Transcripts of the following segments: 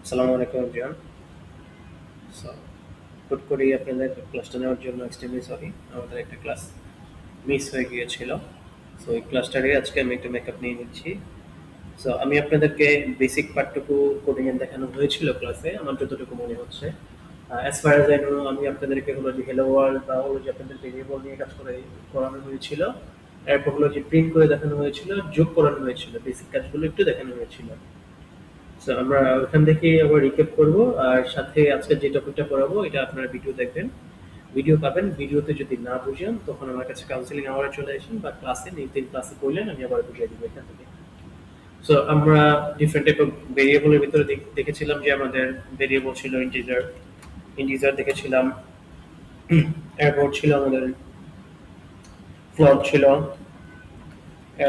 আসসালামু আলাইকুম everyone. So হুট করেই আপনাদের ক্লাসটা নেওয়ার জন্য এক্সট্রিমলি সরি। আমাদের একটা ক্লাস মিস হয়ে গিয়েছিল। সো এই ক্লাসটারই আজকে আমি একটু মেকআপ নিয়ে নিচ্ছি। সো আমি আপনাদেরকে বেসিক পার্টটুকু কোডিং এ দেখানো হয়েছিল ক্লাসে, আমার যতটুকু মনে হচ্ছে। As far as I know, আমি আপনাদেরকে হলো যে হ্যালো ওয়ার্ল্ড বা হলো যে আপনাদের ভেরিয়েবল নিয়ে কাজ করে করানো হয়েছিল। এরপর হলো যে প্রিন্ট করে দেখানো হয়েছিল, যোগ করানো হয়েছিল, বেসিক কাজগুলো একটু দেখানো হয়েছিল। সো আমরা ওখান থেকে আবার রিক্যাপ করব, আর সাথে আজকে যে টপিকটা পড়াবো এটা আপনারা ভিডিও দেখবেন, ভিডিও পাবেন। ভিডিওতে যদি না বুঝেন তখন আমার কাছে কাউন্সিলিং আওয়ারে চলে আসেন, বা ক্লাসে নেই তিন ক্লাসে করলেন আমি আবার বুঝিয়ে দিব এখান থেকে। সো আমরা ডিফারেন্ট টাইপ অফ ভেরিয়েবলের ভিতরে দেখেছিলাম যে আমাদের ভেরিয়েবল ছিল ইন্টিজার, ইন্টিজার দেখেছিলাম। এরপর ছিল আমাদের ফ্লোট ছিল,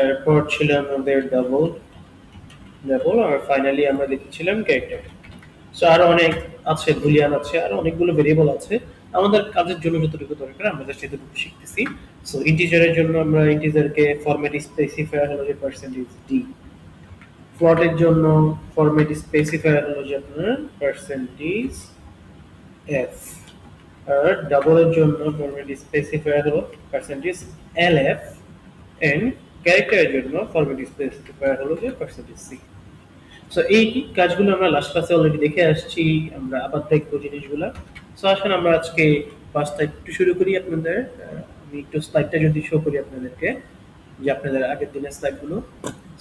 এরপর ছিল আমাদের ডাবল ডাবল, আর ফাইনালি আমরা দেখেছিলাম ক্যারেক্টার। সো আরো অনেক আছে, বুলিয়ান আছে, আরো অনেকগুলো ভেরিয়েবল আছে। আমাদের কাজের জন্য যতটুকু দরকার আমরা জাস্ট এতটুকু শিখতেছি। সো ইন্টিজারের জন্য আমরা ইন্টিজারকে ফরম্যাট স্পেসিফায়ার হলো যে পার্সেন্টেজ ডি, ফ্লোটের জন্য ফরম্যাট স্পেসিফায়ার হলো যে আপনার পার্সেন্টেজ এফ, আর ডাবলের জন্য ফরম্যাট স্পেসিফায়ার হলো পার্সেন্টেজ এল এফ, এন্ড ক্যারেক্টারের জন্য ফরম্যাট স্পেসিফায়ার হলো যে পার্সেন্টেজ সি। সো এই কাজগুলো আমরা লাস্ট ক্লাসে অলরেডি দেখে আসছি, আমরা আবার দেখবো জিনিসগুলো। সো আসলে আমরা আজকে ক্লাসটা একটু শুরু করি আপনাদের। আমি একটু স্লাইডটা যদি শো করি আপনাদেরকে, যে আপনাদের আগের দিনের স্লাইডগুলো।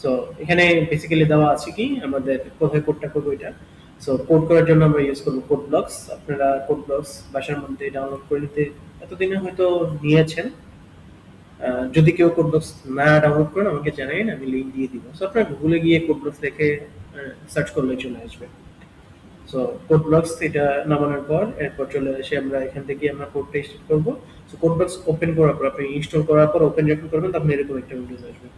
সো এখানে বেসিক্যালি দেওয়া আছে কি আমাদের কোথায় কোডটা করবো এটা। সো কোড করার জন্য আমরা ইউজ করবো কোড ব্লকস। আপনারা কোড ব্লকস বাসার মধ্যে ডাউনলোড করে নিতে এতদিনে হয়তো নিয়েছেন। যদি কেউ কোডব্লকস না ডাউনলোড করেন আমাকে জানাবেন, আমি লিংক দিয়ে দিব। সো আপনারা গুগলে গিয়ে কোডব্লকস লিখে সার্চ করলে চলে আসবে। সো কোডব্লকস এটা নামানোর পর এরপর চলে এসে আমরা এখান থেকে আমরা কোডটা স্টার্ট করবো। সো কোডব্লকস ওপেন করার পর, আপনি ইনস্টল করার পর ওপেন যখন করবেন তখন এরকম একটা উইন্ডোজ আসবে।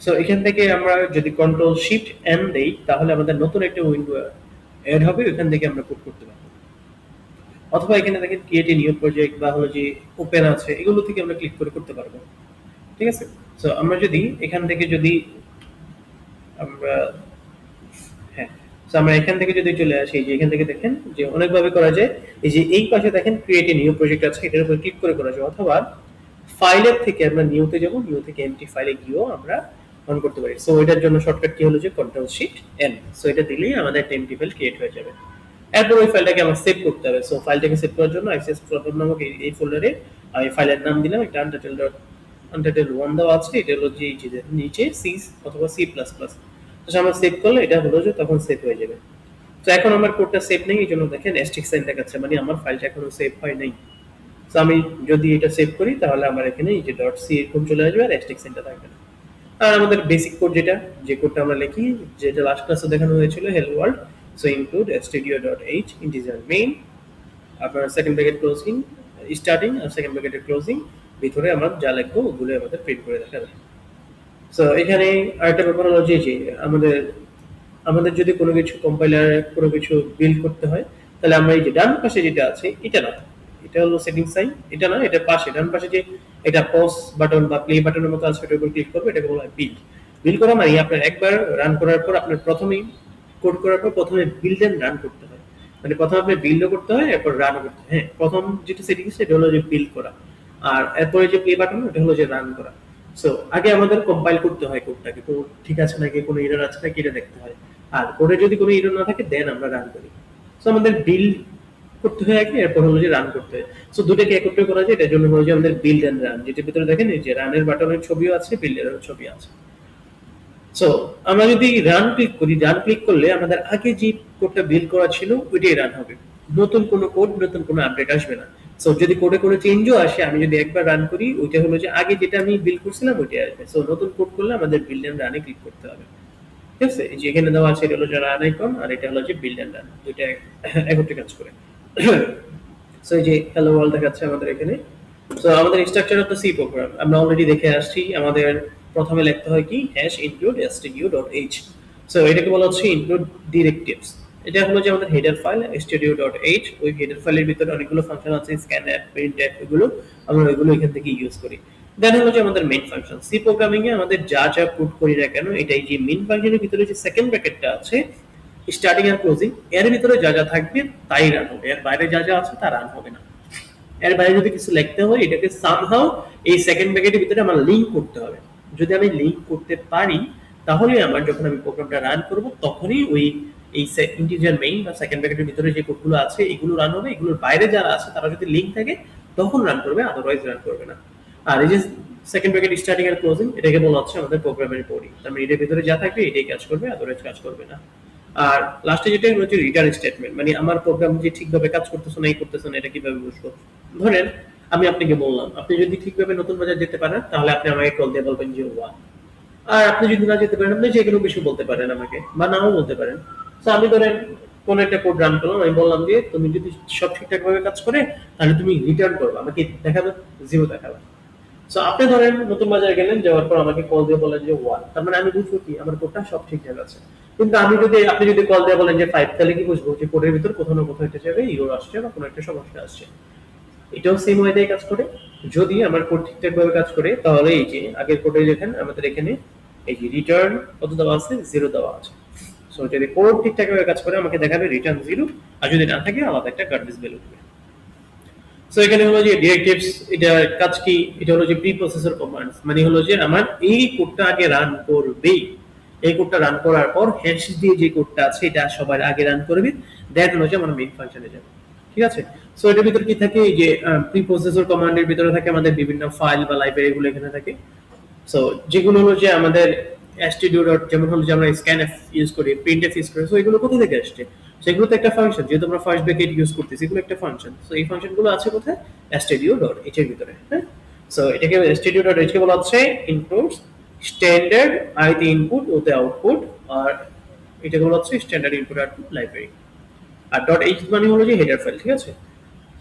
সো এখান থেকে আমরা যদি কন্ট্রোল শিফট এন দেই তাহলে আমাদের নতুন একটা উইন্ডো অ্যাড হবে, ওখান থেকে আমরা কোড করতে পারবো। অথবা এখানে দেখেন ক্রিয়েট এ নিউ প্রজেক্ট বা হলো যে ওপেন আছে, এগুলো থেকে আমরা ক্লিক করে করতে পারবো। ঠিক আছে। সো আমরা যদি এখান থেকে যদি আমরা হ্যাঁ, সো আমরা এখান থেকে যদি চলে আসি, যে এখান থেকে দেখেন যে অনেকভাবে করা যায়। এই যে এই পাশে দেখেন ক্রিয়েট এ নিউ প্রজেক্ট আছে, এটার উপর ক্লিক করে করা যায়। অথবা ফাইলের থেকে আমরা নিউতে যাব, নিউ থেকে এমটি ফাইলে গিয়েও আমরা অন করতে পারি। সো এটার জন্য শর্টকাট কি হলো যে কন্ট্রোল শিফট এন। সো এটা দিলেই আমাদের একটা এমটি ফাইল ক্রিয়েট হয়ে যাবে। এরপর ওই ফাইলটাকে আমার সেভ করতে হবে। সো ফাইলটাকে সেভ করার জন্য আইসিএস প্রবলেম নামক এই ফোল্ডারে আমি ফাইলের নাম দিলাম, এটা আনটাইটেল 1 দেওয়া আছে। এটা হলো যে এই যে নিচে সি অথবা সি প্লাস প্লাস। তো আমরা সেভ করলে এটা হলো যে তখন সেভ হয়ে যাবে। তো এখন আমার কোডটা সেভ নেই, এই জন্য দেখেন অ্যাস্টেরিস্ক সাইন দেখাচ্ছে, মানে আমার ফাইলটা এখনো সেভ হয় নাই। তো আমি যদি এটা সেভ করি তাহলে আমার এখানে এই যে ডট সি এরকম চলে আসবে, আর অ্যাস্টেরিস্ক সাইনটা থাকবে না। আর আমাদের বেসিক কোড যেটা, যে কোডটা আমরা লিখি, যেটা লাস্ট ক্লাসে দেখানো হয়েছিল, hello world. So include stdio.h integer main, আপনার সেকেন্ড ব্র্যাকেট ক্লোজিং স্টার্টিং, আর সেকেন্ড ব্র্যাকেটের ক্লোজিং, ভিতরে আমরা যা লিখবো ওগুলো আমাদের প্রিন্ট করে দেখা যায়। সো এখানে আরেকটা ব্যাপার হলো যে আমাদের আমাদের যদি কোনো কিছু কম্পাইলারে কোনো কিছু বিল্ড করতে হয়, তাহলে আমরা এই যে ডান পাশে যেটা আছে এটা না, এটা হলো সেটিং সাইন, এটা না, এটা পাশে ডান পাশে যে এটা পজ বাটন বা প্লে বাটনের মতো আছে, ওটার উপর ক্লিক করবে, এটাকে বলা হয় বিল্ড। বিল্ড করা মানে আপনার একবার রান করার পর আপনার প্রথমেই কোড করার পর প্রথমে বিল্ড এন্ড রান করতে হয়। মানে প্রথমে আপনার বিল্ডও করতে হয়, এরপর রানও করতে হয়। হ্যাঁ, প্রথম যেটা সেটিং সেটা হলো যে বিল্ড করা, আর এরপরে যে প্লে বাটন ওটা হলো যে রান করা। সো আগে আমাদের কম্পাইল করতে হয় কোডটাকে, কোড ঠিক আছে নাকি, কোনো এরর আছে নাকি এটা দেখতে হয়। আর কোডে যদি কোনো এরর না থাকে দেন আমরা রান করি। সো আমাদের বিল্ড করতে হয় আগে, এরপর হলো যে রান করতে হয়। সো দুটোকে একত্রে করা যায়, এটার জন্য হলো যে আমাদের বিল্ড এন্ড রান, যেটার ভিতরে দেখেন এই যে রানের বাটনের ছবিও আছে, বিল্ডের ছবি আছে। সো আমরা যদি রান ক্লিক করি, রান ক্লিক করলে আমাদের আগে যে কোডটা বিল্ড করা ছিল ওইটাই রান হবে, নতুন কোনো কোড, নতুন কোনো আপডেট আসবে না। সো যদি কোডে কোনো চেঞ্জও আসে, আমি যদি একবার রান করি, ওইটা হলো যে আগে যেটা আমি বিল্ড করছিলাম ওইটাই আসবে। সো নতুন কোড করলে আমাদের বিল্ড এন্ড রানে ক্লিক করতে হবে। ঠিক আছে, এই যে এখানে দেওয়া আছে এটা হলো যে রান আইকন, আর এটা হলো যে বিল্ড এন্ড রান, দুইটা একত্রে কাজ করে। সো এই যে হ্যালো ওয়ার্ল্ড দেখাচ্ছে আমাদের এখানে। সো আমাদের structure of the C program আমরা অলরেডি দেখে আসছি। আমাদের প্রথমে লিখতে হয় কি হ্যাশ ইনক্লুড stdio.h। সো এটাকে বলা হচ্ছে ইনক্লুড ডিরেক্টিভস। এটা হলো যে আমাদের হেডার ফাইল stdio.h। ওই হেডার ফাইলের ভিতরে অনেকগুলো ফাংশন আছে, স্ক্যানফ, প্রিন্টফ, এগুলো আমরা ওইগুলো এখান থেকে ইউজ করি। দেন হলো যে আমাদের মেইন ফাংশন। সি প্রোগ্রামিং এ আমাদের যা যা কোড করি না কেন, এটাই যে মেইন ফাংশনের ভিতরে যে সেকেন্ড ব্র্যাকেটটা আছে, স্টার্টিং আর ক্লোজিং, এর ভিতরে যা যা থাকবে তাই রান হবে, এর বাইরে যা যা আছে তা রান হবে না। এর বাইরে যদি কিছু লিখতে হয় এটাকে সামহাউ এই সেকেন্ড ব্র্যাকেটের ভিতরে আমার লিংক করতে হবে। যদি আমি লিংক করতে পারি তাহলে আমার যখন আমি প্রোগ্রামটা রান করব তখনই ওই এই ইন্টিজার মেইন বা সেকেন্ড ব্র্যাকেটের ভিতরে যে কোডগুলো আছে এগুলো রান হবে, এগুলোর বাইরে যারা আছে তারা যদি লিংক থাকে তখন রান করবে, আদারওয়াইজ রান করবে না। আর এই যে সেকেন্ড ব্র্যাকেট স্টার্টিং আর ক্লোজিং এটাকে বলা হচ্ছে আমাদের প্রোগ্রামের বডি, তার মানে এটার ভিতরে যা থাকবে এটাই কাজ করবে, আদারওয়াইজ কাজ করবে না। আর লাস্টে যেটা হচ্ছে রিটার্ন স্টেটমেন্ট, মানে আমার প্রোগ্রাম যে ঠিকভাবে কাজ করতেছে না এই করতেছে না এটা কিভাবে বুঝবো। ধরেন আমি আপনাকে বললাম আপনি যদি ঠিকভাবে নতুন বাজার যেতে পারেন তাহলে আপনি আমাকে কল দিয়ে বলবেন যে ওয়ান, আর আপনি যদি না যেতে পারেন আপনি যে কোনো কিছু বলতে পারেন আমাকে বা নাও বলতে পারেন। তো আমি ধরেন কোন একটা কোড রান করলাম, আমি বললাম যে তুমি যদি সব ঠিকঠাক ভাবে কাজ করে তাহলে তুমি রিটার্ন করবে, আমাকে দেখাবে জিরো দেখাবে। সো আপনি ধরেন নতুন বাজারে গেলেন, যাওয়ার পর আমাকে কল দিয়ে বলেন যে ওয়ান, তার মানে আমি বুঝবো কি আমার কোডটা সব ঠিকঠাক আছে। কিন্তু আমি যদি আপনি যদি কল দিয়ে বলেন যে ফাইভ, তাহলে কি বুঝবো যে কোডের ভিতর কোথাও না কোথাও একটা জায়গায় ইরর আসছে বা কোনো একটা সমস্যা আসছে। এটাও সেম ওয়েতেই কাজ করে। যদি আমার কোড ঠিকঠাক ভাবে কাজ করে তাহলে এই যে আগের কোডে দেখেন আমাদের এখানে এই যে রিটার্ন কত দেওয়া আছে, জিরো দেওয়া আছে। সো যদি কোড ঠিকঠাক ভাবে কাজ করে আমাকে দেখাবে রিটার্ন জিরো, আর যদি না থাকে আলাদা একটা গার্বেজ ভ্যালু দেবে। সো এখানে হলো যে ডিরেক্টিভস, এটা কাজ কি, এটা হলো যে প্রি প্রসেসর কমান্ডস, মানে হলো যে আমার এই কোডটা আগে রান করবে, এই কোডটা রান করার পর হ্যাশ দিয়ে যে কোডটা আছে এটা সবার আগে রান করবে, দেন হলো যে আমার মেইন ফাংশনে যাবে। ঠিক আছে। সো এটার ভিতরে কি থাকে, এই যে প্রি প্রসেসর কমান্ডের ভিতরে থাকে আমাদের বিভিন্ন ফাইল বা লাইব্রেরি গুলো এখানে থাকে। সো যেগুলো হলো যে আমাদের stdio ডট, যেমন হলো যে আমরা scanf ইউজ করি, printf ইউজ করি, সো এগুলো কোথা থেকে আসছে, সেগুলো তো একটা ফাংশন, যেহেতু আমরা ফার্স্ট ব্র্যাকেট ইউজ করতেছি এগুলো একটা ফাংশন। সো এই ফাংশনগুলো আছে কোথায়, stdio ডট h এর ভিতরে। হ্যাঁ, সো এটাকে stdio ডট h কে বলা হচ্ছে ইনক্লুডস স্ট্যান্ডার্ড আইটি ইনপুট ও দ্য আউটপুট, আর এটাকে বলা হচ্ছে স্ট্যান্ডার্ড ইনপুট আউটপুট লাইব্রেরি। আর ডট h মানে হলো যে হেডার ফাইল। ঠিক আছে।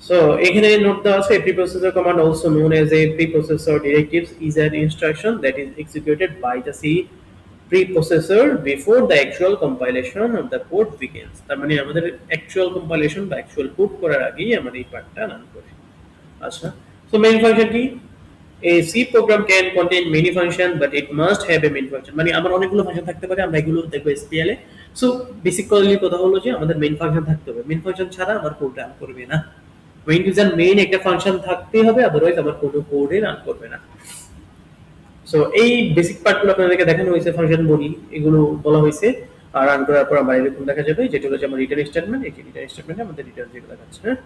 So এখানে নোট দেওয়া আছে preprocessor command also known as a preprocessor directives is an instruction that is executed by the C preprocessor before the actual compilation of the code begins। তার মানে আমাদের actual compilation বা actual code করার আগেই আমরা এই পার্টটা রান করি। আচ্ছা, so main function কি, a C program can contain many function but it must have a main function, মানে আমার অনেকগুলো ফাংশন থাকতে পারে, আমরা এগুলো দেখবো SPL এ। সো বেসিক্যালি কথা হলো যে আমাদের মেইন ফাংশন থাকতে হবে, মেইন ফাংশন ছাড়া আমার কোড রান করবে না। উইন্ডোজের মেইন একটা ফাংশন থাকতেই হবে, আদারওয়াইজ আমার কোনো কোডে রান করবে না। সো এই বেসিক পার্টগুলো আপনাদেরকে দেখানো হয়েছে, ফাংশন বলি এগুলো বলা হয়েছে। আর রান করার পর আমার এরকম দেখা যাবে, যেটা হলো যে আমার রিটার্ন স্টেটমেন্ট, এই রিটার্ন স্টেটমেন্টে আমাদের রিটার্ন জিরো দেখাচ্ছে। হ্যাঁ,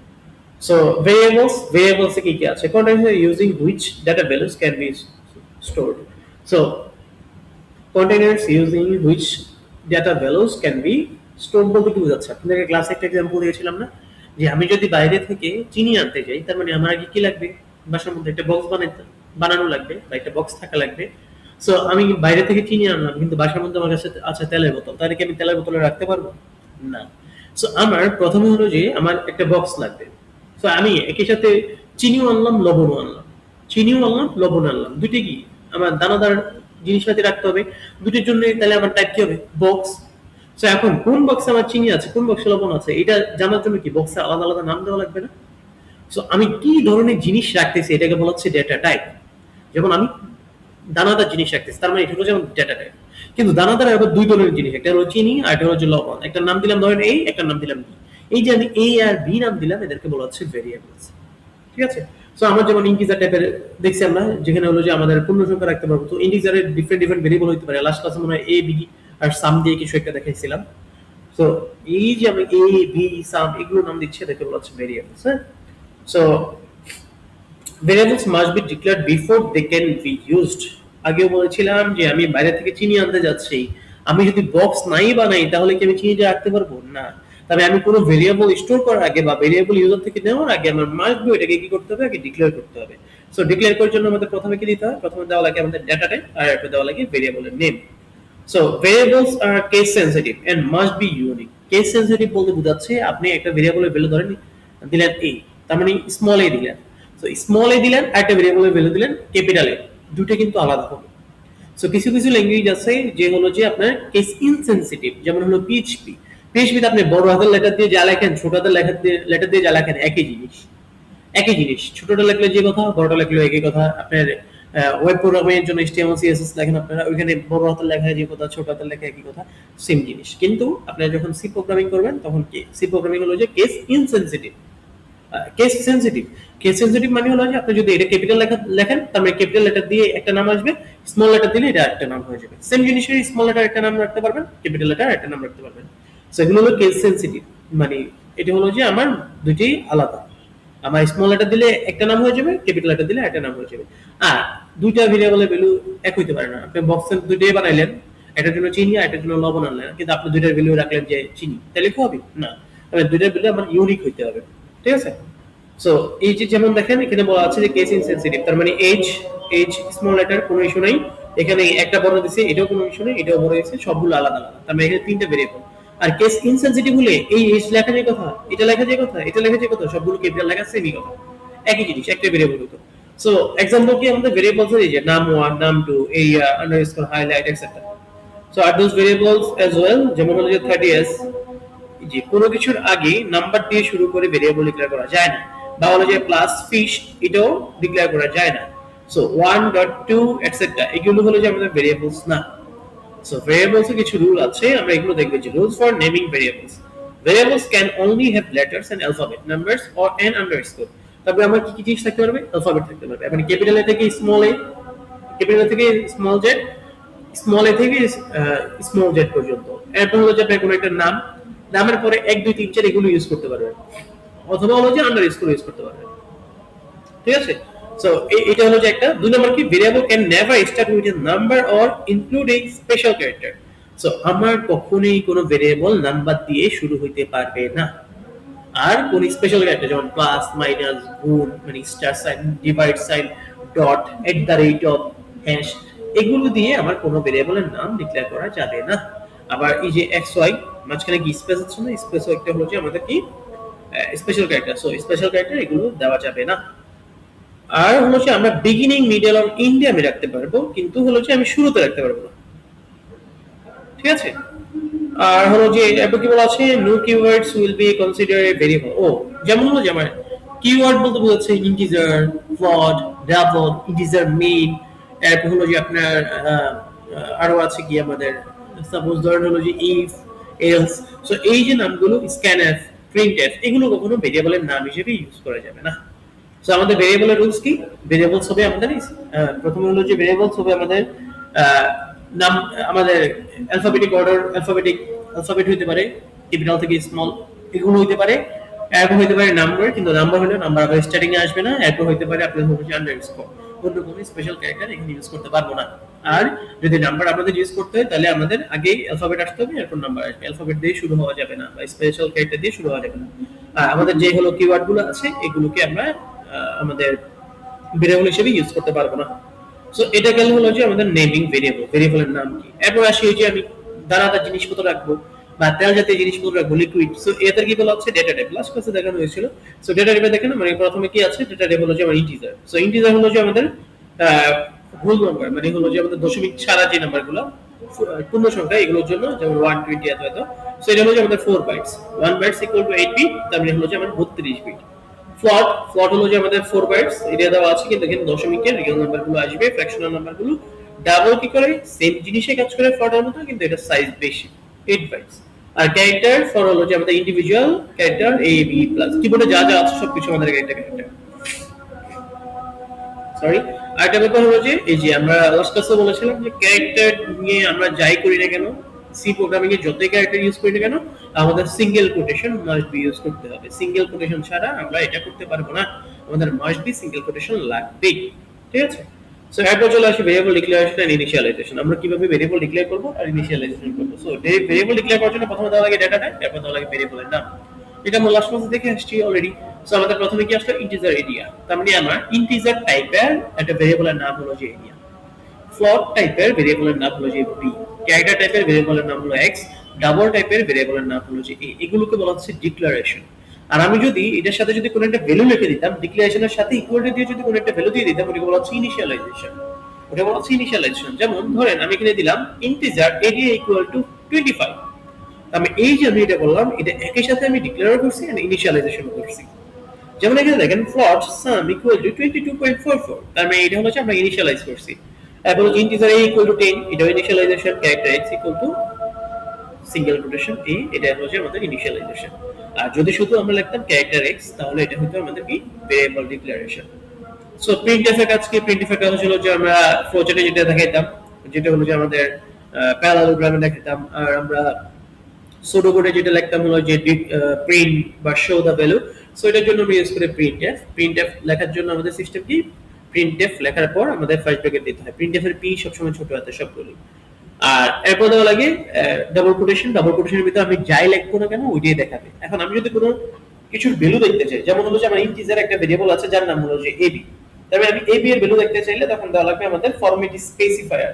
সো ভেরিয়েবলস কি কি আছে, container using which data values can be stored. So containers using which data values can be stored বলতে কি বোঝাচ্ছে, আপনাদের ক্লাসে একটা एग्जांपल দিয়েছিলাম না, যে আমি যদি বাইরে থেকে চিনি আনতে যাই তার মানে আমার আগে কি লাগবে, বাসার মধ্যে একটা বক্স বানানো লাগবে বা একটা বক্স থাকা লাগবে। সো আমি বাইরে থেকে চিনি আনলাম কিন্তু বাসার মধ্যে আমার কাছে আছে তেলের বোতল, তাহলে কি আমি তেলের বোতলে রাখতে পারবো না। সো আমার প্রথমে হলো যে আমার একটা বক্স লাগবে। সো আমি একই সাথে চিনিও আনলাম লবণও আনলাম, চিনিও আনলাম লবণ আনলাম, দুইটা কি আমার দানাদার জিনিসপাতি রাখতে হবে, দুটির জন্য তাহলে আমার টাইপ কি হবে, বক্স। সো এখন কোন বক্সে আমার চিনি আছে কোন বক্সে লবণ আছে এটা জানার জন্য কি বক্সে আলাদা আলাদা নাম দেওয়া লাগবে না। সো আমি কি ধরনের জিনিস রাখতেছি এটাকে বলা হচ্ছে ডেটা টাইপ। যেমন আমি দানাদার জিনিস রাখতেছি তার মানে এটা হলো যেমন ডেটা টাইপ। কিন্তু দানাদার আবার দুই ধরনের জিনিস, একটা হলো চিনি আর একটা হচ্ছে লবণ, একটা নাম দিলাম ধরেন এই, একটা নাম দিলাম বি। এই যে আমি এ আর বি নাম দিলাম এদেরকে বলা হচ্ছে ভেরিয়েবলস। ঠিক আছে। সো আমরা যেমন ইন্টিজার টাইপের দেখছি আমরা, যেখানে হলো যে আমাদের পূর্ণ সংখ্যা রাখতে পারবো, তো ইন্টিজারের ডিফারেন্ট ডিফারেন্ট ভেরিয়েবল হতে পারে। লাস্ট ক্লাসে মনে হয় এ বি আর সাম দিয়ে কিছু একটা দেখাইছিলাম। সো এই যে আমি এ বি সাম এগুলো নাম দিচ্ছি এটাকে বলা হচ্ছে ভেরিয়েবলস। হ্যাঁ, so variables must be declared before they can be used. আগেও বলেছিলাম যে আমি বাইরে থেকে চিনি আনতে যাচ্ছি, আমি যদি বক্স নাই বানাই তাহলে কি আমি চিনিটা রাখতে পারবো না। তবে আমি কোনো ভেরিয়েবল স্টোর করার আগে বা ভেরিয়েবল ইউজার থেকে নেওয়ার আগে আমার মাস্ট বি এটাকে কি করতে হবে, আগে ডিক্লেয়ার করতে হবে। সো ডিক্লেয়ার করার জন্য আমাদের প্রথমে কি দিতে হয়, প্রথমে দেওয়া লাগে আমাদের ডেটা টাইপ আর একটা দেওয়া লাগে ভেরিয়েবলের name. So variables are case sensitive and must be unique. Case sensitive বলতে বোঝাচ্ছে আপনি একটা ভেরিয়েবলের ভ্যালু ধরেন দিলেন এ, তার মানে স্মল এ দিলেন, সো স্মল এ দিলেন আর একটা ভেরিয়েবলের ভ্যালু দিলেন ক্যাপিটাল এ, দুটো কিন্তু আলাদা হবে। সো কিছু কিছু ল্যাঙ্গুয়েজ আছে যে হলো যে আপনার কেস ইনসেনসিটিভ, যেমন হলো পিএইচপি। পিএইচপিতে আপনি বড় হাতের লেটার দিয়ে যা লেখেন ছোট হাতের লেটার দিয়ে যা লেখেন একই জিনিস, একই জিনিস, ছোটটা লিখলে যে কথা বড়টা লিখলে একই কথা। আপনার ওয়েব প্রোগ্রামিং এর জন্য HTML CSS লেখেন আপনারা, ওইখানে বড় হাতের লেখা যে কথা, ছোট হাতের লেখা একই কথা, সেম জিনিস। কিন্তু আপনারা যখন সি প্রোগ্রামিং করবেন তখন কি সি প্রোগ্রামিং হলো যে case insensitive. Case sensitive, case sensitive মানে হলো যে আপনি যদি এটা ক্যাপিটাল লেখেন তার মানে ক্যাপিটাল লেটার দিয়ে একটা নাম আসবে, স্মল লেটার দিলে এটা একটা নাম হয়ে যাবে। সেম জিনিসের স্মল লেটার একটা নাম রাখতে পারবেন, ক্যাপিটাল লেটার একটা নাম রাখতে পারবেন। সো এগুলো হলো কেস সেনসিটিভ, মানে এটা হলো যে আমার দুইটাই আলাদা। আমার স্মল লেটার দিলে একটা নাম হয়ে যাবে, ক্যাপিটাল লেটার দিলে একটা নাম হয়ে যাবে। আর দুইটা ভেরিয়েবলের ভ্যালু এক হইতে পারে না। আপনি বক্সের দুইটাই বানাইলেন, এটার জন্য চিনি আর এটার জন্য লবণ আনলেন, কিন্তু আপনি দুইটার ভ্যালু রাখলেন যে চিনি, তাহলে কি হবে না, মানে দুইটার ভ্যালু আমার ইউনিক হইতে হবে। ঠিক আছে? সো এই যে যেমন দেখেন এখানে বলা আছে যে কেস ইনসেনসিটিভ, তার মানে এজ স্মল লেটার কোনো ইস্যু নাই, এখানে একটা বড় দিছে এটাও কোনো ইস্যু নেই, এটাও বড় দিছে, সবগুলো আলাদা আলাদা, তার মানে এখানে তিনটা ভেরিয়েবল। আর কেস ইনসেনসিটিভ হলে এই এজ লেখা যায় কথা, এটা লেখা যায় কথা, এটা লেখা যায় কথা, সবগুলো ক্যাপিটাল লেখা সেমই কথা, একই জিনিস, একটা ভেরিয়েবল হতো। সো এক্সাম্পল কি আমাদের ভেরিয়েবলস এই যে নাম1 নাম2 এই underscore highlight etcetera. So are those variables as well, যেমন হলো যে 30s, যে কোনো কিছুর আগে নাম্বার দিয়ে শুরু করে ভেরিয়েবল ডিক্লেয়ার করা যায় না, বা হলো যে প্লাস ফিশ এটাও ডিক্লেয়ার করা যায় না। সো 1.2 এটসেট্রা এগুলো হলো যে আমাদের ভেরিয়েবলস না। সো ভেরিয়েবলস এর কিছু রুল আছে, আমরা এগুলো দেখব। যে rules for naming variables, variables can only have letters and alphabet, numbers or an underscore. তবে আমার কি কি জিনিস থাকতে পারবে? অ্যালফাবেট থাকতে পারবে, মানে ক্যাপিটাল এ থেকে স্মল এ, ক্যাপিটাল এ থেকে স্মল জেড, স্মল এ থেকে স্মল জেড পর্যন্ত। এরপর হলো যে আপনি কোনো একটা নাম, নামের পরে 1 2 3 4 এগুলো ইউজ করতে পারবেন, অথবা হলো যে আন্ডারস্কোর ইউজ করতে পারবেন। ঠিক আছে? সো এটা হলো যে একটা। দুই নম্বর কি, variable can never start with a number or include a special character. So আমার কখনোই কোনো ভেরিয়েবল নাম্বার দিয়ে শুরু হইতে পারবে না, আর কোন স্পেশাল ক্যারেক্টার যেমন প্লাস মাইনাস গুণ, মানে star sign, divide sign, dot, at the rate of, hash, এগুলো দিয়ে আমার কোনো ভেরিয়েবলের নাম ডিক্লেয়ার করা যাবে না। আবার এই যে এক্স ওয়াই মাঝখানে কি স্পেস আছে না, স্পেস একটা হলো যে আমাদের কি special character. So special character এগুলো দেওয়া যাবে না। আর হলো যে আমরা বিগিনিং মিডল আর এন্ডে আমি রাখতে পারবো, কিন্তু হলো যে আমি শুরুতে রাখতে পারবো না। ঠিক আছে? আর হলো যে এরপর কি বলা আছে, no keywords will be consider a variable. ও যেমন হলো যে আমার কিওয়ার্ড বলতে বোঝাচ্ছে integer, float, double, integer main. এরপর হলো যে আপনার আরো আছে কি আমাদের, সাপোজ ধরেন হলো যে ইফ, এলস। সো এই যে নামগুলো স্ক্যানএফ, প্রিন্টএফ, এগুলো কখনো ভেরিয়েবলের নাম হিসেবে ইউজ করা যাবে না। সো আমাদের ভেরিয়েবলের রুলস কি? ভেরিয়েবলস হবে আমাদের প্রথমে হলো যে ভেরিয়েবলস হবে আমাদের আহ, নাম, আমাদের অ্যালফাবেটিক অর্ডার, অ্যালফাবেট হইতে পারে ক্যাপিটাল থেকে স্মল, এগুলো হইতে পারে। এরপর হইতে পারে নাম্বার, কিন্তু নাম্বার হলে নাম্বার আবার স্টার্টিং এ আসবে না। এরপর হইতে পারে আপনাদের হচ্ছে আন্ডারস্কোর, অন্য কোনো স্পেশাল ক্যারেক্টার এখানে ইউজ করতে পারবো না। আর যদি নাম্বার আমাদের ইউজ করতে হয় তাহলে আমাদের আগেই অ্যালফাবেট আসতে হবে, এরপর নাম্বার আসবে। অ্যালফাবেট দিয়ে শুরু হওয়া যাবে না, বা স্পেশাল ক্যারেক্টার দিয়ে শুরু হওয়া যাবে না। আর আমাদের যে হলো কিওয়ার্ড গুলো আছে এগুলোকে আমরা আমাদের ভেরিয়েবল হিসেবে ইউজ করতে পারবো না। সো এটা গেল হলো যে আমাদের নেমিং ভেরিয়েবল, ভেরিয়েবলের নাম কি। এরপর আসি যে আমি দানাদার জিনিসপত্র রাখবো বা তেল জাতীয় জিনিসপত্র রাখবো, লিকুইড। সো এদের কি বলা হচ্ছে, ডেটা টাইপ। লাস্ট ক্লাসে দেখানো হয়েছিল। সো ডেটা টাইপে দেখেন মানে প্রথমে কি আছে, ডেটা টাইপ হলো যে আমার ইন্টিজার। সো ইন্টিজার হলো যে আমাদের হোল নাম্বার, মানে হলো যে আমাদের দশমিক ছাড়া যে নাম্বারগুলো পূর্ণ সংখ্যা এগুলোর জন্য, যেমন 120 এত এত। সো এটা হলো যে আমাদের 4 bytes, 1 bytes equal to 8 bit, তার মানে হলো যে আমার 32 বিট। ফ্লট হলো যে আমাদের 4 বাইটস, এটা দেওয়া আছে, কিন্তু এখানে দশমিকের রিয়েল নাম্বারগুলো আসবে, ফ্র্যাকশনাল নাম্বারগুলো। ডাবল কি করে, সেম জিনিসে কাজ করে ফ্লটের মতো, কিন্তু এটা সাইজ বেশি, 8 বাইটস। আর ক্যারেক্টার ফর হলো যে আমাদের individual character A B plus, কিবোর্ডে যা যা আছে সবকিছু আমাদের ক্যারেক্টার। সরি, আরেকটা ব্যাপার হলো যে এই যে আমরা লাস্ট ক্লাসে বলেছিলাম যে ক্যারেক্টার নিয়ে আমরা যাই করি না কেন, সি প্রোগ্রামিং এ যতই ক্যারেক্টার ইউজ করি না কেন, আমাদের single quotation must be use করতে হবে। সিঙ্গেল কোটেশন ছাড়া আমরা এটা করতে পারবো না, আমাদের মাস্ট বি সিঙ্গেল কোটেশন লাগবে। ঠিক আছে? সো এরপর চলে আসি ভেরিয়েবল ডিক্লারেশন এন্ড ইনিশিয়ালাইজেশন। আমরা কিভাবে ভেরিয়েবল ডিক্লেয়ার করব আর ইনিশিয়ালাইজেশন করব। সো ভেরিয়েবল ডিক্লেয়ার করার জন্য প্রথমে দেওয়া লাগে ডেটা টাইপ, এরপর দেওয়া লাগে ভেরিয়েবলের নাম। এটা আমরা লাস্ট ক্লাসে দেখে আসছি অলরেডি। সো আমাদের প্রথমে কি আসলো, ইন্টিজার এরিয়া। তার মানে আমার ইন্টিজার টাইপের একটা ভেরিয়েবলের নাম হলো যে এরিয়া। ফ্লোট টাইপের ভেরিয়েবলের নাম হলো যে বি। ক্যারেক্টার টাইপের ভেরিয়েবলের নাম হলো এক্স। ডাবল টাইপের ভেরিয়েবলের নাম হলো যে এ। এগুলোকে বলা হচ্ছে ডিক্লারেশন। আর আমি যদি এটার সাথে যদি কোনো একটা ভ্যালু লিখে দিতাম, ডিক্লারেশনের সাথে ইকুয়াল টু দিয়ে যদি কোনো একটা ভ্যালু দিয়ে দিতাম, ওটাকে বলা হচ্ছে ইনিশিয়ালাইজেশন। ওটা বলা হচ্ছে ইনিশিয়ালাইজেশন। যেমন ধরেন আমি এখানে দিলাম ইন্টিজার এরিয়া ইকুয়াল টু 25। আমি এই যে আমি এটা বললাম, এটা একই সাথে আমি ডিক্লেয়ার করছি আর ইনিশিয়ালাইজেশন করছি। যেমন এখানে দেখেন ফ্লোট সাম ইকুয়াল টু 22.44, তার মানে এটা হলো যে আমরা ইনিশিয়ালাইজ করছি। এরপর হচ্ছে ইন্টিজার a ইকুয়াল টু 10, এটা initialization, character x equal to single quotation a, এটা হচ্ছে আমাদের ইনিশিয়ালাইজেশন। আর যদি শুধু আমরা লিখতাম ক্যারেক্টার x, তাহলে এটা হতো আমাদের কি ভেরিয়েবল ডিক্লারেশন। সো প্রিন্টএফ এর কাজ কি? প্রিন্টএফ এর কাজ হলো যে আমরা ফ্লোচার্টে যেটা দেখাইতাম, যেটা হলো যে আমাদের প্যারালেলোগ্রামে দেখাইতাম, আর আমরা সুডো কোডে যেটা লিখতাম হলো যে প্রিন্ট বা শো দা ভ্যালু। সো এটার জন্য আমরা ইউজ করি প্রিন্টএফ। প্রিন্টএফ লেখার জন্য আমাদের সিস্টেম কি, প্রিন্টএফ লেখার পর আমাদের ফার্স্ট ব্র্যাকেট দিতে হয়। প্রিন্টএফ এর পি সবসময় ছোট হাতে সবগুলো। আর এরপর দেওয়া লাগে ডাবল কোটেশন। ডাবল কোটেশনের ভিতরে আমি যাই লিখবো না কেন ওইটাই দেখাবে। এখন আমি যদি কোনো কিছুর ভ্যালু দেখতে চাই, যেমন হলো যে আমার ইন্টিজার একটা ভেরিয়েবল আছে যার নাম হলো যে এবি, তবে আমি এবি এর ভ্যালু দেখতে চাইলে তখন দেওয়া লাগবে আমাদের ফরম্যাট স্পেসিফায়ার।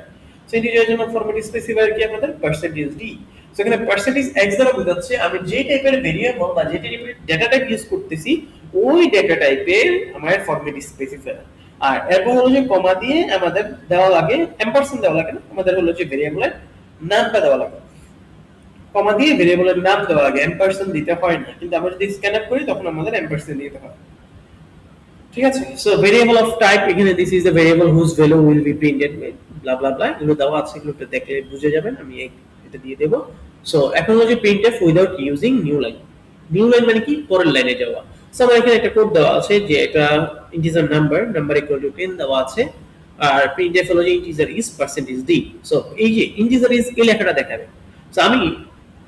সো ইন্টিজারের জন্য ফরম্যাট স্পেসিফায়ার কি আমাদের পার্সেন্টেজ ডি। সো এখানে পার্সেন্টেজ এক্স দ্বারা বোঝাচ্ছে আমি যে টাইপের ভেরিয়েবল বা যে টাইপের ডেটা টাইপ ইউজ করতেছি ওই ডেটা টাইপের আমার ফরম্যাট স্পেসিফায়ার। আর এরপর হলো যে কমা দিয়ে আমাদের দেওয়া লাগে এম্পারসেন্ট দেওয়া লাগে না, আমাদের হলো যে ভেরিয়েবলের নামটা দেওয়া লাগে। কমা দিয়ে ভেরিয়েবলের নাম দেওয়া লাগে, এম্পারসেন্ট দিতে হয় না, কিন্তু আমরা যদি স্ক্যান আপ করি তখন আমাদের এম্পারসেন্ট দিতে হয়। ঠিক আছে? সো ভেরিয়েবল অফ টাইপ, এখানে this is the variable whose value will be printed blah blah blah, এগুলো দেওয়া আছে, এগুলো দেখলে বুঝে যাবেন। আমি এটা দিয়ে দেব। সো এখন হলো যে printf without using new line. New line মানে কি, পরের লাইনে যাওয়া। সো আমার এখানে একটা কোড দেওয়া আছে যে এটা ইন্টিজার নাম্বার ইকুয়াল টু 10 দেওয়া আছে, আর প্রিন্টএফ হলো যে integer is percentage D. So এই যে ইন্টিজার ইজ এই লেখাটা দেখাবে। সো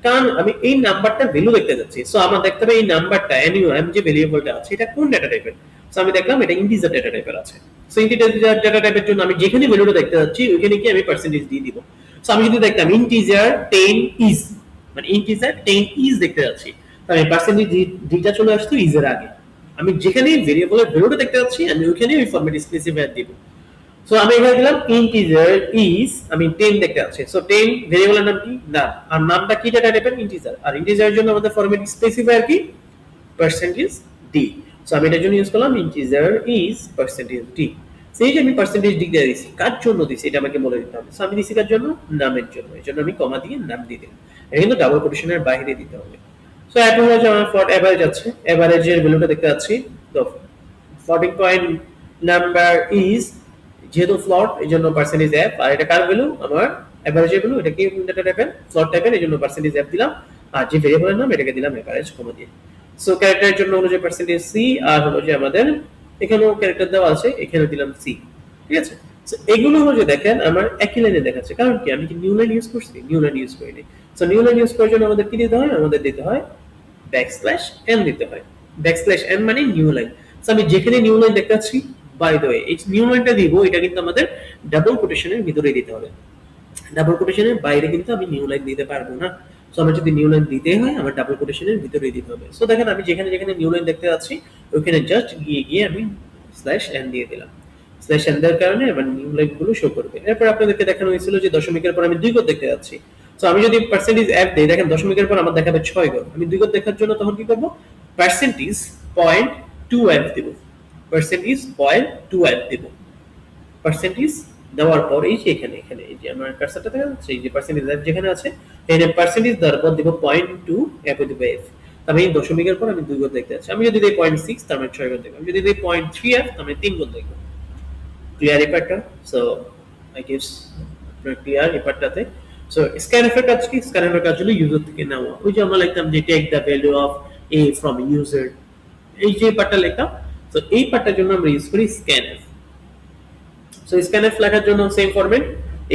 কারণ আমি এই নাম্বারটা ভ্যালু দেখতে যাচ্ছি, সো আমার দেখতে হবে এই নাম্বারটা এম যে ভেরিয়েবলটা আছে এটা কোন ডেটা টাইপের। সো আমি দেখলাম এটা ইন্টিজার ডেটা টাইপের আছে। সো ইন্টিজার ডেটা টাইপের জন্য আমি যেখানে ভ্যালুটা দেখতে যাচ্ছি ওইখানে কি আমি পার্সেন্টেজ দিয়ে দিব। সো আমি যদি দেখতাম ইন্টিজার 10 ইজ, মানে ইন্টিজার 10 ইজ দেখতে যাচ্ছি, তাহলে পার্সেন্টেজ ডিটা চলে আসতো ইজ এর আগে। আমি যেখানে ভেরিয়েবলের ভ্যালুটা দেখতে যাচ্ছি আমি ওইখানে ওই ফরম্যাট স্পেসিফায়ার দিব। সো আমি এখানে দিলাম ইন্টিজার ইজ, আমি 10 দেখতে পাচ্ছি। সো 10 ভেরিয়েবলের নাম কি, নাম, আর নামটা কি ডেটা টাইপের, ইন্টিজার, আর ইন্টিজারের জন্য আমাদের ফরম্যাট স্পেসিফায়ার কি, পার্সেন্টেজ ডি। সো আমি এটার জন্য ইউজ করলাম ইন্টিজার ইজ পার্সেন্টেজ ডি। সেই যে আমি পার্সেন্টেজ ডি দিয়ে দিছি, কার জন্য দিছি এটা আমাকে বলে দিতে হবে। সো আমি দিছি কার জন্য, নামের জন্য, এর জন্য আমি কমা দিয়ে নাম দিয়ে দিলাম। এটা কিন্তু ডাবল কোটেশনের বাইরে দিতে হবে। সো এখন হচ্ছে আমার ফ্লট এভারেজ আছে, এভারেজের ভ্যালুটা দেখতে পাচ্ছি, তো ফ্লোটিং পয়েন্ট নাম্বার ইজ, যেহেতু ফ্লট এই জন্য পার্সেন্টেজ এফ, আর এটা কার ভ্যালু, আমার এভারেজের ভ্যালু, এটা কি ডেটা টাইপের, ফ্লট টাইপের, এই জন্য পার্সেন্টেজ এফ দিলাম, আর যে ভেরিয়েবলের নাম এটাকে দিলাম এভারেজ কমা দিয়ে। সো ক্যারেক্টারের জন্য হলো যে পার্সেন্টেজ সি, আর হলো যে আমাদের এখানেও ক্যারেক্টার দেওয়া আছে, এখানে দিলাম সি। ঠিক আছে? সো এগুলো হলো যে দেখেন আমার একই লাইনে দেখাচ্ছে, কারণ কি আমি কি নিউ লাইন ইউজ করছি, নিউ লাইন ইউজ করিনি। সো নিউ লাইন ইউজ করার জন্য আমাদের কি দিতে হয়, আমাদের দিতে হয় ব্যাকস্ল্যাশ এন দিতে হয়। ব্যাকস্ল্যাশ এন মানে নিউ লাইন। সো আমি যেখানে নিউ লাইন দেখতে পাচ্ছি, বাই দ্য ওয়ে এই নিউ লাইনটা দিব, এটা কিন্তু আমাদের ডাবল কোটেশনের ভিতরে দিতে হবে। ডাবল কোটেশনের বাইরে কিন্তু আমি নিউ লাইন দিতে পারবো না। সো আমার যদি নিউ লাইন দিতে হয় আমার ডাবল কোটেশনের ভিতরে দিতে হবে। সো দেখেন আমি যেখানে যেখানে নিউ লাইন দেখতে পাচ্ছি ওখানে জাস্ট গিয়ে আমি স্ল্যাশ এন দিয়ে দিলাম। স্ল্যাশ এন দেওয়ার কারণে আমার নিউ লাইন গুলো শো করবে। এরপর আপনাদেরকে দেখানো হয়েছিল যে দশমিকের পর আমি দুই ঘর দেখতে যাচ্ছি। সো আমি যদি পার্সেন্টেজ অ্যাপ দেই, দেখেন দশমিকের পর আমার দেখাবে 6 ঘর। আমি দুই ঘর দেখার জন্য তখন কি করব, পার্সেন্টেজ পয়েন্ট 2 অ্যাপ দেব, পার্সেন্টেজ পয়েন্ট 2 অ্যাপ দেব। পার্সেন্টেজ দেওয়ার পর এই যে এখানে এখানে এই যে আমার কার্সারটা দেখা যাচ্ছে, এই যে পার্সেন্টেজ অ্যাপ যেখানে আছে এখানে পার্সেন্টেজ দেওয়ার পর দেব 0.2 অ্যাপে দেব এফ। আমি এই দশমিকের পর আমি দুই ঘর দেখতে যাচ্ছি। আমি যদি দিই 0.6 তার মানে 6 ঘর দেখব। আমি যদি দিই 0.3 অ্যাপ তার মানে 3 ঘর দেখব। ক্লিয়ার এই পার্টটা? সো আই গেস আপনারা ক্লিয়ার এই পার্টটাতে। সো স্ক্যানএফ এর কাজ কি, স্ক্যানএফ এর কাজ হলো ইউজার থেকে নেওয়া। ওই যে আমরা লিখতাম যে take the value of a from user, এই যে পার্টটা লিখতাম। সো এই পার্টটার জন্য আমরা ইউজ করি স্ক্যানএফ। সো স্ক্যানএফ লেখার জন্য সেম ফরম্যাট।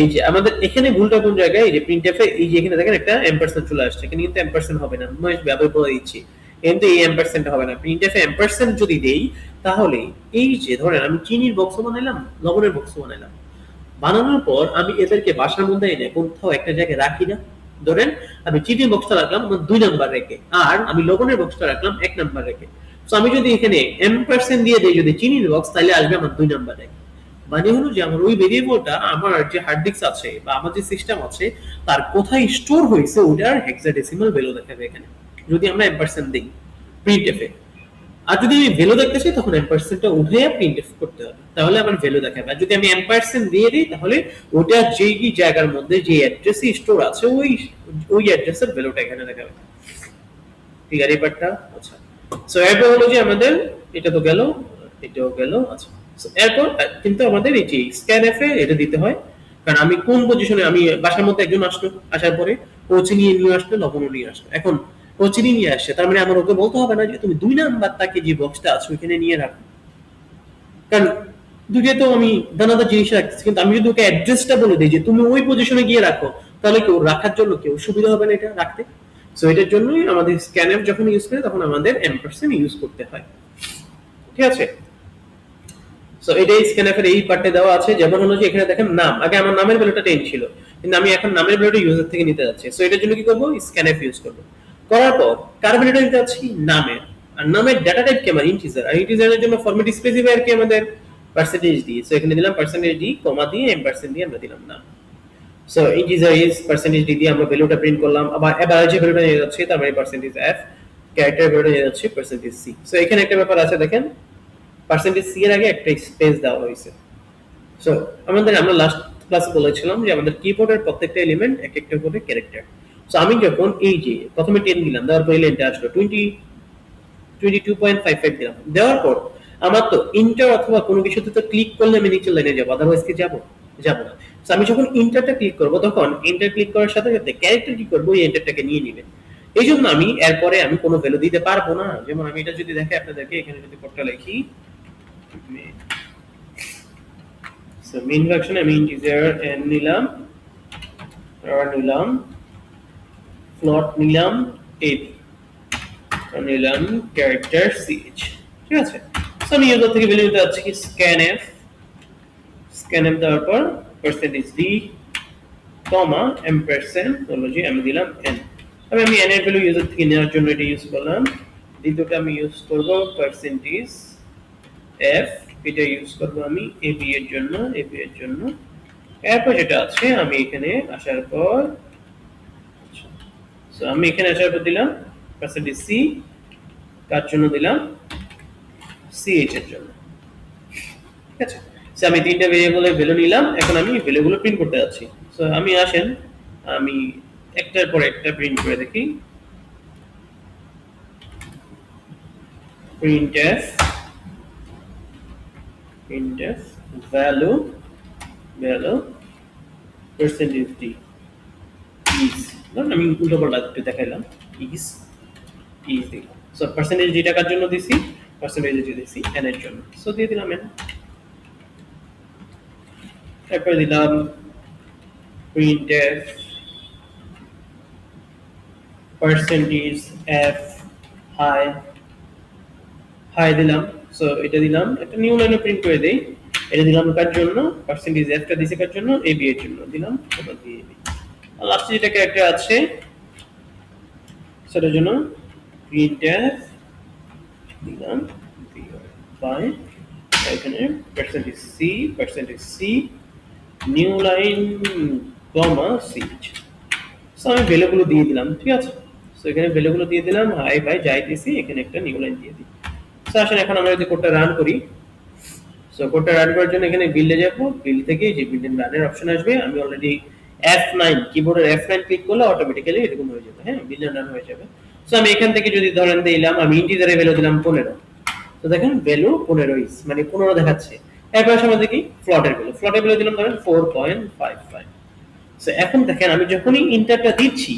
এই যে আমাদের এখানে ভুলটা কোন জায়গায়, এই যে প্রিন্টএফ এ এই যে এখানে দেখেন একটা এম্পারসেন্ট চলে আসছে, এখানে কিন্তু এম্পারসেন্ট হবে না, মই ব্যবহার করে দিচ্ছি, কিন্তু এই এম্পারসেন্ট হবে না। প্রিন্টএফ এ এম্পারসেন্ট যদি দেই তাহলে এই যে ধরেন আমি চিনির বক্স বানাইলাম, লবণের বক্স বানাইলাম, বানানোর পর আমি এদেরকে বাসার মধ্যে এনে কোথাও একটা জায়গায় রাখি না। ধরেন আমি চিনির বক্সটা রাখলাম 2 নাম্বার রেখে, আর আমি লবণের বক্সটা রাখলাম 1 নাম্বার রেখে। সো আমি যদি এখানে এম্পারসেন্ট দিয়ে দেই যদি চিনির বক্স, তাহলে আসবে আমার 2 নাম্বার রেখে। মানে হলো যে আমার ওই ভেরিয়েবলটা আমার যে হার্ড ডিস্ক আছে বা আমার যে সিস্টেম আছে তার কোথায় স্টোর হয়েছে ওটার হেক্সাডেসিমাল ভ্যালু দেখাবে এখানে, যদি আমরা এম্পারসেন্ট দিই প্রিন্টএফ এ। আর যদি আমি ভ্যালু দেখতে চাই তখন এম্পারসেন্টটা উঠে প্রিন্টএফ করতে হবে, তাহলে আমার ভ্যালু দেখাবে। আর যদি আমি এম্পারসেন্ট দিয়ে দিই তাহলে ওটা যেই জায়গার মধ্যে যে অ্যাড্রেসে স্টোর আছে ওই অ্যাড্রেসের ভ্যালুটা এখানে দেখাবে। ক্লিয়ার এই পার্টটা? আচ্ছা, সো এরপর হলো যে আমাদের এটা তো গেল, এটাও গেল। আচ্ছা, সো এরপর কিন্তু আমাদের এই যে স্ক্যান এফ এ এটা দিতে হয়, কারণ আমি কোন পজিশনে, আমি বাসার মধ্যে একজন আসলো, আসার পরে ও চিনি নিয়ে আসলো, লবণও নিয়ে আসলো। এখন ও চিনি নিয়ে আসছে, তার মানে আমার ওকে বলতে হবে না যে তুমি 2 নাম্বার তাকে যে বক্সটা আছে ওইখানে নিয়ে রাখো, কারণ দুটো তো আমি দানাদার জিনিস রাখতেছি, কিন্তু আমি যদি ওকে অ্যাড্রেসটা বলে দিই যে তুমি ওই পজিশনে গিয়ে রাখো, তাহলে কেউ রাখার জন্য কেউ সুবিধা হবে না এটা রাখতে। সো এটার জন্যই আমাদের স্ক্যানএফ যখন ইউজ করে তখন আমাদের এম্পারসেন্ট ইউজ করতে হয়। ঠিক আছে, সো এটাই স্ক্যানএফ এর এই পার্টে দেওয়া আছে। যেমন হলো যে এখানে দেখেন নাম, আগে আমার নামের ভ্যালুটা 10 ছিল, কিন্তু আমি এখন নামের ভ্যালুটা ইউজার থেকে নিতে যাচ্ছি। সো এটার জন্য কি করব, স্ক্যানএফ ইউজ করব। করার পর কার ভ্যালুটা নিতে যাচ্ছি, নামের। আর নামের ডাটা টাইপ কি আমার ইন্টিজার, আর ইন্টিজারের জন্য ফরম্যাট স্পেসিফায়ার কি আমাদের পার্সেন্টেজ ডি। সো এখানে দিলাম পার্সেন্টেজ ডি, কমা দিয়ে এম্পারসেন্ট দিয়ে আমরা দিলাম নাম। So integer is percentage D দিয়ে আমরা ভ্যালুটা প্রিন্ট করলাম। আবার এভারেজ ভ্যালুটা নিয়ে যাচ্ছি, তার মানে পার্সেন্টেজ এফ। ক্যারেক্টার ভ্যালুটা নিয়ে যাচ্ছি পার্সেন্টেজ সি। সো এখানে একটা ব্যাপার আছে দেখেন, পার্সেন্টেজ সি এর আগে একটা স্পেস দেওয়া হয়েছে। সো আমরা লাস্ট ক্লাসে বলেছিলাম যে আমাদের কিবোর্ডের প্রত্যেকটা এলিমেন্ট এক একটা করে ক্যারেক্টার। সো আমি যখন এই যে প্রথমে 10 দিলাম, দেওয়ার পর এলিমেন্টটা আসলো 22.55 দিলাম, দেওয়ার পর আমার তো ইন্টার অথবা কোনো কিছুতে তো ক্লিক করলে আমি নিচের লাইনে যাবো, আদারওয়াইজ কি যাবো, যাবো না। সো আমি যখন ইন্টারটা ক্লিক করবো, তখন ইন্টার ক্লিক করার সাথে সাথে ক্যারেক্টার কি করবো, এই এন্টারটাকে নিয়ে নিবে। এই জন্য আমি এরপরে আমি কোনো ভ্যালু দিতে পারবো না। যেমন আমি এটা যদি দেখে আপনাদেরকে, এখানে যদি কোডটা লিখি, সো মেইন ফাংশনে আমি ইন্টিজার n নিলাম, আর নিলাম ফ্লোট, নিলাম ab, আর নিলাম ক্যারেক্টার ch। ঠিক আছে, সো আমি ইউজার থেকে ভ্যালু নিতে যাচ্ছি scanf, scanf দেওয়ার পর পার্সেন্টেজ d, কমা এম্পারসেন্ট হলো যে আমি দিলাম n। আমি n এর ভ্যালু ইউজার থেকে নেওয়ার জন্য এটা ইউজ করলাম। দ্বিতীয়টা আমি ইউজ করব পার্সেন্টেজ f, এটা ইউজ করব আমি ab এর জন্য, ab এর জন্য। এরপর যেটা আছে আমি এখানে আসার পর, সো আমি এখানে আসার পর দিলাম পার্সেন্টেজ সি, কার জন্য দিলাম, ch এর জন্য। ঠিক আছে, সো আমি তিনটা ভেরিয়েবলের ভ্যালু নিলাম, এখন আমি ভ্যালুগুলো প্রিন্ট করতে যাচ্ছি। সো আমি আসেন, আমি একটার পর একটা প্রিন্ট করে দেখি। printf printf value percentage d is, আমি উল্টো পাল্টা একটু দেখাইলাম, is দিলাম। সো পার্সেন্টেজ d টাকার জন্য দিছি, পার্সেন্টেজ d দিছি n এর জন্য। সো দিয়ে দিলাম n। তারপর দিলাম printf percentage f হাই দিলাম। সো এটা দিলাম, একটা নিউ লাইনে প্রিন্ট করে দেই। এটা দিলাম কার জন্য, পার্সেন্টেজ এফ টা দিছি কার জন্য, ab এর জন্য দিলাম, ওটা দিয়ে দিই। আর লাস্টে যেটা ক্যারেক্টার আছে সেটার জন্য printf দিলাম বাই, এখানে পার্সেন্টেজ সি নিউ লাইন, কমা ch। সো আমি ভ্যালুগুলো দিয়ে দিলাম। ঠিক আছে, সো এখানে ভ্যালুগুলো দিয়ে দিলাম, হাই বাই যাই দিছি, এখানে একটা নিউ লাইন দিয়ে দিই। সো আসলে এখন আমরা যদি কোডটা রান করি, সো কোডটা রান করার জন্য এখানে বিল্ডে যাব, বিল্ড থেকে যে বিল্ড এন্ড রানের অপশন আসবে, আমি অলরেডি F9 কিবোর্ডের F9 ক্লিক করলে অটোমেটিক্যালি এরকম হয়ে যাবে। হ্যাঁ, বিল্ড এন্ড রান হয়ে যাবে। সো আমি এখান থেকে যদি ধরেন দিলাম, আমি ইন্টিজারে ভ্যালু দিলাম 15, তো দেখেন ভ্যালু 15 ইস মানে 15 দেখাচ্ছে। এরপর আমরা দেখি ফ্লোটের ভ্যালু দিলাম ধরেন 4.55। সো এখন দেখেন আমি যখনই ইন্টারটা দিচ্ছি,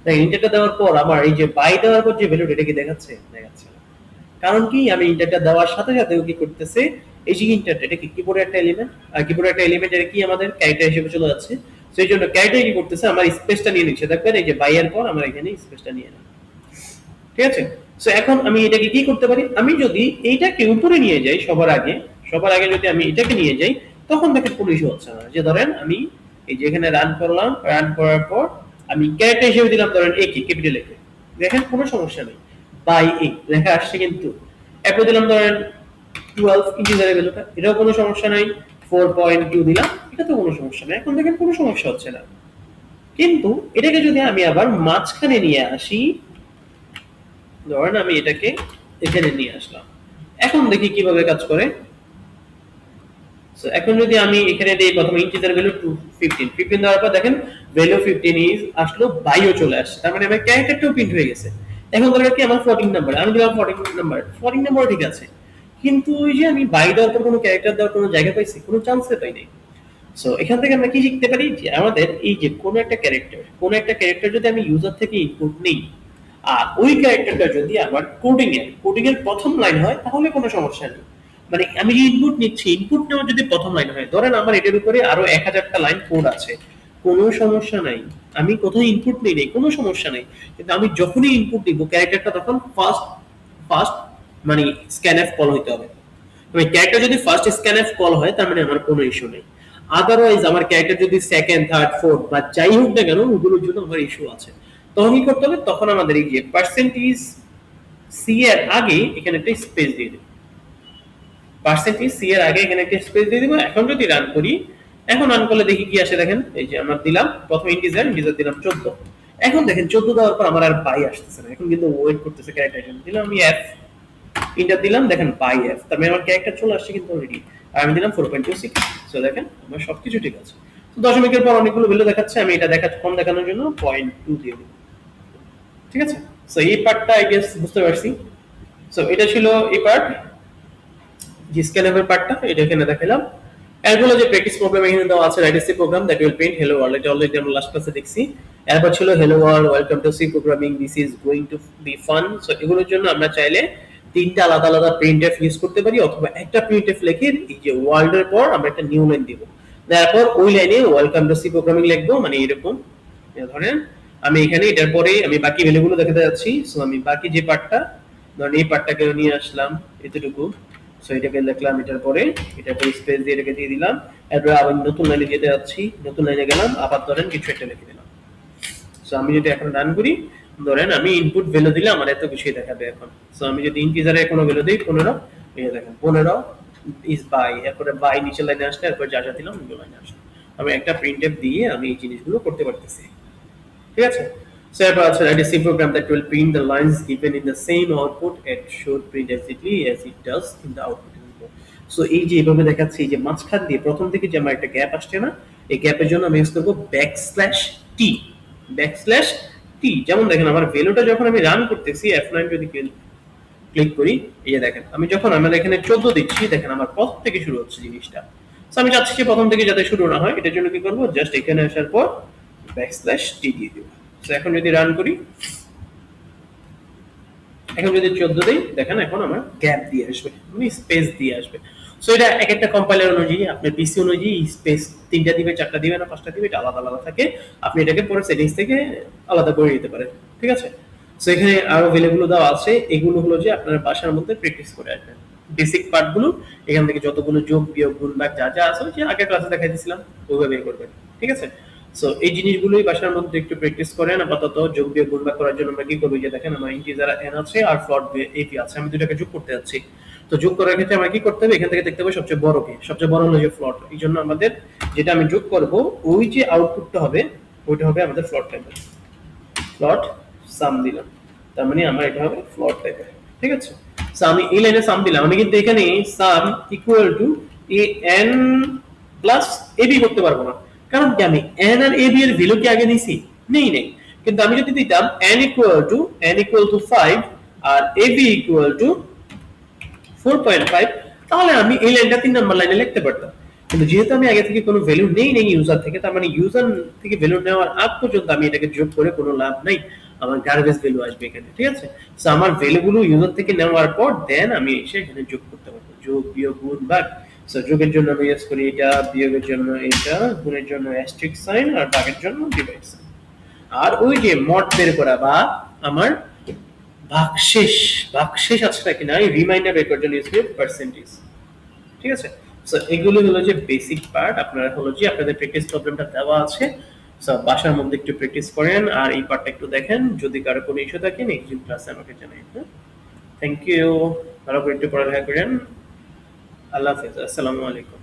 তাই ইন্টারটা দেওয়ার পর আমার এই যে বাই দেওয়ার পর যে ভ্যালুটা, এটা কি দেখাচ্ছে, দেখাচ্ছে না। কারণ কি, আমি ইন্টারটা দেওয়ার সাথে সাথে ও কি করতেছে, এই যে ইন্টারটা, এটা কি কিবোর্ডের একটা এলিমেন্ট, আর কিবোর্ডের একটা এলিমেন্ট, এটা কি আমাদের ক্যারেক্টার হিসেবে চলে যাচ্ছে। সেই জন্য ক্যারেক্টার কি করতেছে, আমার স্পেসটা নিয়ে নিচ্ছে। দেখবেন এই যে বাই এর পর আমার এখানে স্পেসটা নিয়ে নেয়। ঠিক আছে, সো এখন আমি এটাকে কি করতে পারি, আমি যদি এইটাকে উপরে নিয়ে যাই, সবার আগে যদি আমি এটাকে নিয়ে যাই, তখন দেখেন কোনো ইস্যু হচ্ছে না। যে ধরেন আমি এই যে এখানে রান করলাম, রান করার পর আমি ক্যারেক্টার হিসেবে দিলাম ধরেন a কে, ক্যাপিটাল a কে, দেখেন কোনো সমস্যা নেই, বাই a লেখা আসছে। কিন্তু এরপর দিলাম ধরেন 12 ইন্টিজারের ভ্যালুটা, এটাও কোনো সমস্যা নাই। 4.2 দিলাম, এটা তো কোনো সমস্যা নাই। এখন দেখেন কোনো সমস্যা হচ্ছে না। কিন্তু এটাকে যদি আমি আবার মাঝখানে নিয়ে আসি, ধরেন আমি এটাকে এখানে নিয়ে আসলাম, এখন দেখি কিভাবে কাজ করে। সো এখন যদি আমি এখানে দেই প্রথমে ইন্টিজার ভ্যালু 15 দেওয়ার পর দেখেন ভ্যালু 15 ইজ আসলো, বাইও চলে আসছে, তার মানে আমার ক্যারেক্টারটাও প্রিন্ট হয়ে গেছে। এখন ধরে কি আমার ফ্লোটিং নাম্বার, আমি দিলাম ফ্লোটিং নাম্বার ঠিক আছে, কিন্তু ওই যে আমি বাই দেওয়ার পর কোনো ক্যারেক্টার দেওয়ার কোনো জায়গা পাইছি, কোনো চান্সে পাই নাই। সো এখান থেকে আমরা কি শিখতে পারি যে আমাদের এই যে কোনো একটা ক্যারেক্টার যদি আমি ইউজার থেকে ইনপুট নেই, আর ওই ক্যারেক্টারটা যদি আমার কোডিং এর প্রথম লাইন হয় তাহলে কোনো সমস্যা নেই। মানে আমি যে ইনপুট নিচ্ছি, ইনপুট নেওয়া যদি প্রথম লাইন হয়, ধরেন আমার এটার উপরে আরো 1000টা লাইন কোড আছে, কোনো সমস্যা নাই, আমি কোথাও ইনপুট নেই কোনো সমস্যা নেই। কিন্তু আমি যখনই ইনপুট দিব ক্যারেক্টারটা তখন ফার্স্ট ফার্স্ট মানে স্ক্যানএফ কল হইতে হবে। মানে ক্যারেক্টার যদি ফার্স্ট স্ক্যানএফ কল হয় তার মানে আমার কোনো ইস্যু নেই। আদারওয়াইজ আমার ক্যারেক্টার যদি সেকেন্ড থার্ড ফোর্থ বা যাই হোক না কেন ওগুলোর জন্য আমার ইস্যু আছে, তখন কি করতে হবে, তখন আমাদের এই যে পার্সেন্টেজ সি এর আগে এখানে একটা স্পেস দিয়ে দেব, পার্সেন্টেজ সি এর আগে এখানে একটা স্পেস দিয়ে দিব। এখন যদি রান করি, এখন রান করলে দেখি কি আসে, দেখেন এই যে আমার দিলাম প্রথম ইন্টিজার দিলাম 14। এখন দেখেন 14 দেওয়ার পর আমার আর বাই আসতেছে না, এখন কিন্তু ওয়েট করতেছে ক্যারেক্টার দিলাম আমি এফ, ইন্টার দিলাম, দেখেন বাই এফ, তার মানে আমার ক্যারেক্টার চলে আসছে কিন্তু অলরেডি। আর আমি দিলাম 4.26, সো দেখেন আমার সবকিছু ঠিক আছে। তো দশমিকের পর অনেকগুলো ভ্যালু দেখাচ্ছে, আমি এটা কম দেখানোর জন্য 0.2 দিয়ে দিই। ঠিক আছে, সো এই পার্টটা আই গেস বুঝতে পারছি। সো এটা ছিল এই পার্ট, যে স্ক্যানেবল পার্টটা এটা এখানে দেখালাম। এরপর যে প্র্যাকটিস প্রবলেম এখানে দেওয়া আছে, write C program that will print hello world, এটা অলরেডি আমরা লাস্ট ক্লাসে দেখছি। এরপর ছিল hello world welcome to C programming, this is going to be fun. So এগুলোর জন্য আমরা চাইলে তিনটা আলাদা আলাদা প্রিন্টএফ ইউজ করতে পারি, অথবা একটা প্রিন্টএফ লিখে এই যে ওয়ার্ল্ডের পর আমরা একটা নিউ লাইন দিব, তারপর ওই লাইনে ওয়েলকাম টু সি প্রোগ্রামিং লিখবো, মানে এরকম। ধরেন আমি এখানে এটার পরে আমি বাকি ভ্যালুগুলো দেখাতে যাচ্ছি। সো আমি বাকি যে পার্টটা, ধরেন এই পার্টটাকে নিয়ে আসলাম এতটুকু, সো এটাকে লিখলাম, এটার পরে স্পেস দিয়ে এটাকে দিয়ে দিলাম। এরপর আবার নতুন লাইনে যেতে যাচ্ছি, নতুন লাইনে গেলাম, আবার ধরেন কিছু একটা লিখে দিলাম। সো আমি যদি এখন রান করি, ধরেন আমি ইনপুট ভ্যালু দিলে আমার এত কিছুই দেখাবে এখন। সো আমি যদি ইন্টিজারে কোনো ভ্যালু দিই 15, এই দেখেন 15 ইজ বাই, এরপরে বাই নিচের লাইনে আসলে এরপর যা যা দিলাম ওই লাইনে আসলে আমি একটা প্রিন্টএফ দিয়ে আমি এই জিনিসগুলো করতে পারতেছি। ঠিক আছে, so এরপর আছে write a C program that will print the lines given in the same output and should print exactly as it does in the output input. So এই যে এইভাবে দেখাচ্ছি, এই যে মাঝখান দিয়ে প্রথম থেকে যে আমার একটা গ্যাপ আসছে না, এই গ্যাপের জন্য আমি ইউজ করব \t, \t। যেমন দেখেন আমার ভ্যালুটা যখন আমি রান করতেছি F9 যদি ক্লিক করি, এই যে দেখেন আমি যখন আমরা এখানে 14 দিচ্ছি, দেখেন আমার প্রথম থেকে শুরু হচ্ছে জিনিসটা। সো আমি চাচ্ছি যে প্রথম থেকে যাতে শুরু না হয়, এটার জন্য কি করব, জাস্ট এখানে আসার পর \t দিয়ে দেব। সো এখন যদি রান করি, এখন যদি 14 দেই, দেখেন এখন আমার গ্যাপ দিয়ে আসবে, মানে স্পেস দিয়ে আসবে। সো এটা এক একটা কম্পাইলার অনুযায়ী, আপনার পিসি অনুযায়ী স্পেস 3টা দিবে, 4টা দিবে না 5টা দিবে, এটা আলাদা আলাদা থাকে। আপনি এটাকে পরে সেটিংস থেকে আলাদা করে নিতে পারেন। ঠিক আছে, সো এখানে আরো ভ্যালুগুলো দেওয়া আছে, এগুলো হলো যে আপনার বাসার মধ্যে প্র্যাকটিস করে আসবেন। বেসিক পার্টগুলো এখান থেকে যতগুলো যোগ বিয়োগ গুণ ভাগ যা যা আছে, যে আগের ক্লাসে দেখাই দিয়েছিলাম ওইভাবেই করবেন। ঠিক আছে, সো এই জিনিসগুলোই বাসার মধ্যে একটু প্র্যাকটিস করেন। আপাতত যোগ বিয়োগ গুণ ভাগ করার জন্য আমরা কি করব, যে দেখেন আমার ইন্টিজার n আছে আর ফ্লোট ap আছে, আমি দুটাকে যোগ করতে যাচ্ছি। তো যোগ করার ক্ষেত্রে আমরা কি করতে হবে, এখান থেকে দেখতে হবে সবচেয়ে বড় কে, সবচেয়ে বড় হলো যে ফ্লোট। এই জন্য আমাদের যেটা আমি যোগ করব ওই যে আউটপুটটা হবে ওইটা হবে আমাদের ফ্লোট টাইপের, ফ্লোট সাম দিলাম, তার মানে আমার এটা হবে ফ্লোট টাইপের। ঠিক আছে, সো আমি এই লাইনে সাম দিলাম, আমি কিন্তু এখানে sum equal to an plus ab করতে পারবো না, কারণ কি আমি n আর ab এর ভ্যালু কি আগে নিছি, নেই। কিন্তু আমি যদি দিতাম n ইকুয়াল টু 5 আর ab ইকুয়াল টু 4.5, তাহলে আমি এই লাইনটা 3 নাম্বার লাইনে লিখতে পারতাম। কিন্তু যেহেতু আমি আগে থেকে কোনো ভ্যালু নেই ইউজার থেকে, তার মানে ইউজার থেকে ভ্যালু নেওয়ার আগ পর্যন্ত আমি এটাকে যোগ করে কোনো লাভ নাই, আমার গার্বেজ ভ্যালু আসবে এখানে। ঠিক আছে, সো আমার ভ্যালুগুলো ইউজার থেকে নেওয়ার পর দেন আমি এসে এখানে যোগ করতে পারবো, যোগ বিয়োগ গুণ ভাগ। সো যোগের জন্য আমি ইউজ করি এটা, বিয়োগের জন্য এটা, গুণের জন্য অ্যাস্টেরিস্ক সাইন, আর ভাগের জন্য ডিভাইড সাইন। আর ওই যে মড বের করা বা আমার ভাগশেষ আছে নাকি না এই রিমাইন্ডার বের করার জন্য ইউজ করি পার্সেন্টেজ। ঠিক আছে, সো এগুলো হলো যে বেসিক পার্ট। আপনারা হলো যে আপনাদের প্র্যাকটিস প্রবলেমটা দেওয়া আছে, সো বাসার মধ্যে একটু প্র্যাকটিস করেন আর এই পার্টটা একটু দেখেন। যদি কারো কোনো ইস্যু থাকে নেক্সট দিন ক্লাসে আমাকে জানাবেন। থ্যাংক ইউ, ভালো করে একটু পড়ালেখা করেন। আল্লাহ হাফেজ, আসসালামু আলাইকুম।